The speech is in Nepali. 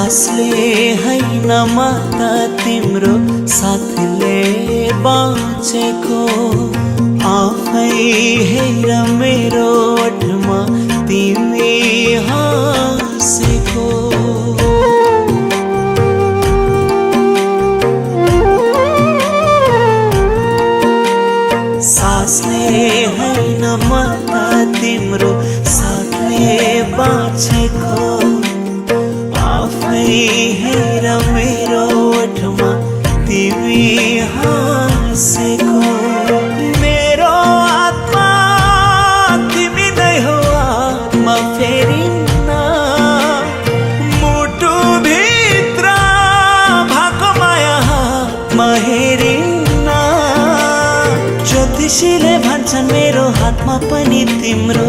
सासले हैन माता तिम्रो साथले बाँचेको आफै हेर मेरो ओठमा तिमी हाँसेको सासले हैन माता तिम्रो साथले बाँचेको आफै हेर मेरो ओठमा तिमी हाँसेको मेरो आत्मा तिमी नै हो आत्मा फेरिन्न मुटु भित्र भएको माया हातमा हेरिन्न ज्योतिषीले भन्छन् मेरो हातमा पनि तिम्रो